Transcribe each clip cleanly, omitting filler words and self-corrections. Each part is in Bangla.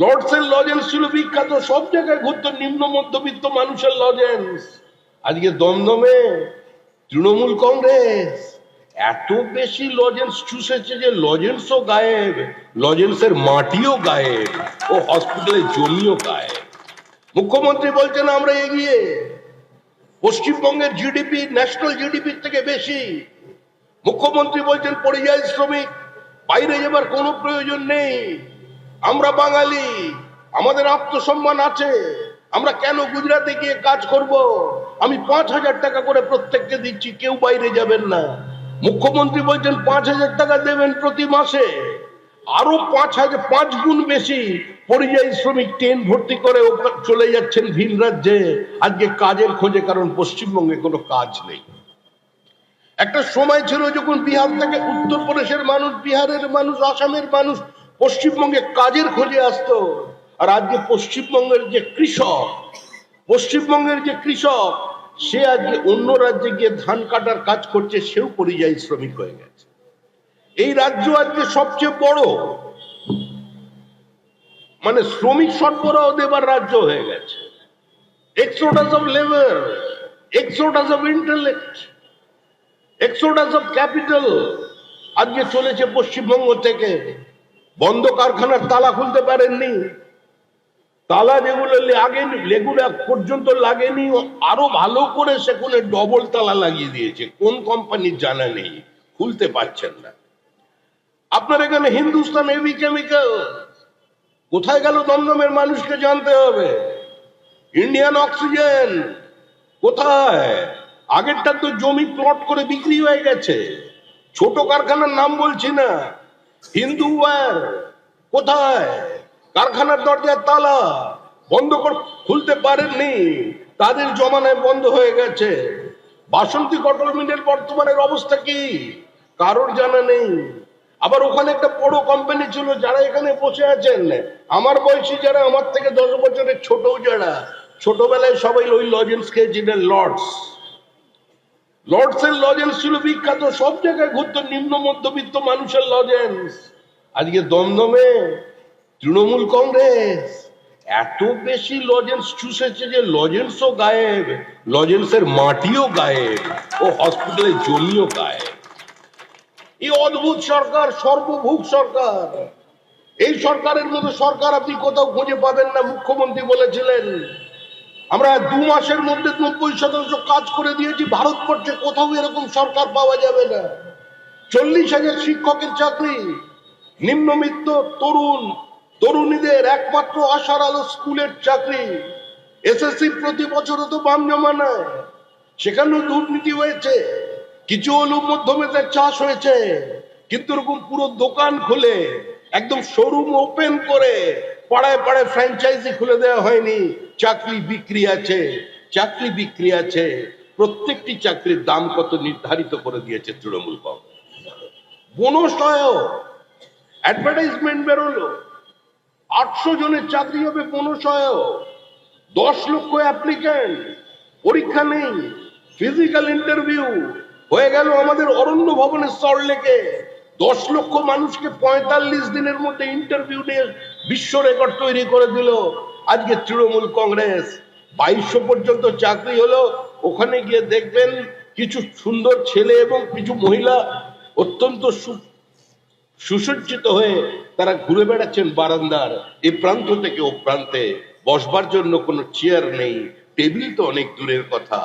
লর্ডসের লজেন্স ছিল বিখ্যাত, সব জায়গায় ঘুরতো নিম্ন মধ্যবিত্ত মানুষের লজেন্স। আজকে দমদমে তৃণমূল কংগ্রেস এত বেশি লজেন্স চুষেছে যে লজেন্সও গায়েব, লজেন্সের মাটিও গায়েব, ও হসপিটালের জমিও গায়েব। মুখ্যমন্ত্রী বলছেন আমরা এগিয়ে, পশ্চিমবঙ্গের জিডিপি ন্যাশনাল জিডিপির থেকে বেশি। মুখ্যমন্ত্রী বলছেন পরিযায়ী শ্রমিক বাইরে যাবার কোনো প্রয়োজন নেই, আমরা বাঙালি, আমাদের আত্মসম্মান আছে, আমরা কেন গুজরাটে গিয়ে কাজ করব, আমি 5,000 টাকা করে প্রত্যেককে দিচ্ছি, কেউ বাইরে যাবেন না। মুখ্যমন্ত্রী বলছেন 5,000 টাকা দেবেন প্রতি মাসে, আরো 5 গুণ বেশি পরিযায়ী শ্রমিক ট্রেন ভর্তি করে চলে যাচ্ছেন ভিন রাজ্যে আজকে কাজের খোঁজে, কারণ পশ্চিমবঙ্গে কোনো কাজ নেই। একটা সময় ছিল যখন বিহার থেকে উত্তরপ্রদেশের মানুষ, বিহারের মানুষ, আসামের মানুষ পশ্চিমবঙ্গে কাজের খোঁজে আসতো। আর আজকে পশ্চিমবঙ্গের যে কৃষক সে আজকে অন্য রাজ্যে গিয়ে ধান কাটার কাজ করছে, সেও পরিযায়ী শ্রমিক হয়ে গেছে। এই রাজ্য আজকে সবচেয়ে বড় শ্রমিক সরবরাহ দেবার রাজ্য হয়ে গেছে। Exodus of labour, Exodus of intellect, Exodus of capital আজকে চলেছে পশ্চিমবঙ্গ থেকে। বন্ধ কারখানার তালা খুলতে পারেননি, তালা যেগুলো লেগুলা পর্যন্ত লাগেনি, আরো ভালো করে সেখানে ডবল তালা লাগিয়ে দিয়েছে, কোন কোম্পানির জানা নেই, খুলতে পারছেন না। আপনার এখানে হিন্দুস্তান হেভি কেমিক্যাল কোথায় গেল দমদমের মানুষকে জানতে হবে। ইন্ডিয়ান অক্সিজেন কোথায়? আগেরটা তো জমি প্লট করে বিক্রি হয়ে গেছে। ছোট কারখানার নাম বলছি না, হিন্দু ওয়্যার কোথায়? কারখানার দরজার তালা বন্ধ খুলতে পারেননি, তাদের জমানায় বন্ধ হয়ে গেছে। বাসন্তী কটন মিলের বর্তমানের অবস্থা কি কারোর জানা নেই। আবার ওখানে একটা বড় কোম্পানি ছিল, যারা এখানে বসে আছেন আমার বয়সী, যারা আমার থেকে 10 বছরের ছোট, যারা ছোটবেলায় সবাই ওই লজেন্স খেয়েছিলেন, লর্ডসের লজেন্স ছিল বিখ্যাত, সব জায়গায় ঘুরতো নিম্ন মধ্যবিত্ত মানুষের লজেন্স। আজকে দমদমে তৃণমূল কংগ্রেস এত বেশি লজেন্স চুষেছে যে লজেন্সও গায়েব, লজেন্সের মাটিও গায়েব, ও হসপিটালের জমিও গায়েব। এই অদ্ভুত সরকার, সর্বভুক সরকার। এই সরকারের মতো সরকার আপনি কোথাও খুঁজে পাবেন না। মুখ্যমন্ত্রী বলেছিলেন আমরা 2 মাসের মধ্যে 90% কাজ করে দিয়েছি, ভারতবর্ষে কোথাও এরকম সরকার পাওয়া যাবে না। 40,000 শিক্ষকের চাকরি, নিম্নবিত্ত তরুণীদের একমাত্র আশার আলো স্কুলের চাকরি। এসএসসি প্রতি বছর তো বাম জমা নেয়, সেখানেও দুর্নীতি হয়েছে। কিছু হলেও মধ্যমের চাষ হয়েছে, কিন্তু এরকম পুরো দোকান খুলে একদম শোরুম ওপেন করে পাড়ায় পাড়ায় ফ্র্যাঞ্চাইজি খুলে দেওয়া হয়নি। চাকরি বিক্রি আছে। প্রত্যেকটি চাকরির দাম কত নির্ধারিত করে দিয়েছে তৃণমূল কংগ্রেস। বোনাস অ্যাডভার্টাইজমেন্ট বেরোলো, 800 জনের চাকরি হবে বোনাস, 10 লক্ষ অ্যাপ্লিক্যান্ট, পরীক্ষা নেই, ফিজিক্যাল ইন্টারভিউ হয়ে গেল। আমাদের অরণ্য ভবনের সল্টলেকে 10 লক্ষ মানুষকে 45 দিনের মধ্যে ইন্টারভিউ নিয়ে বিশ্ব রেকর্ড তৈরি করে দিল। আজকে তৃণমূল কংগ্রেস 2200 পর্যন্ত চাকরি হলো। ওখানে গিয়ে দেখবেন কিছু সুন্দর ছেলে এবং কিছু মহিলা অত্যন্ত সুসজ্জিত হয়ে তারা ঘুরে বেড়াচ্ছেন বারান্দার এই প্রান্ত থেকে ও প্রান্তে। বসবার জন্য কোনো চেয়ার নেই, টেবিল তো অনেক দূরের কথা।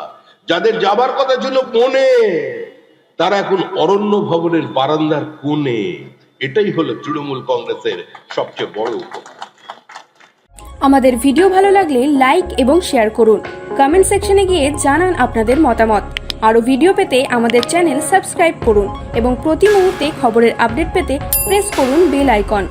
যাদের যাবার কথা ছিল কোণে, তারা এখন অরণ্য ভবনের বারান্দার কোণে। এটাই হলো তৃণমূল কংগ্রেসের সবচেয়ে বড় উপকার। আমাদের ভিডিও ভালো লাগলে লাইক এবং শেয়ার করুন। কমেন্ট সেকশনে গিয়ে জানান আপনাদের মতামত। আরও ভিডিও পেতে আমাদের চ্যানেল সাবস্ক্রাইব করুন এবং প্রতি মুহূর্তে খবরের আপডেট পেতে প্রেস করুন বেল আইকন।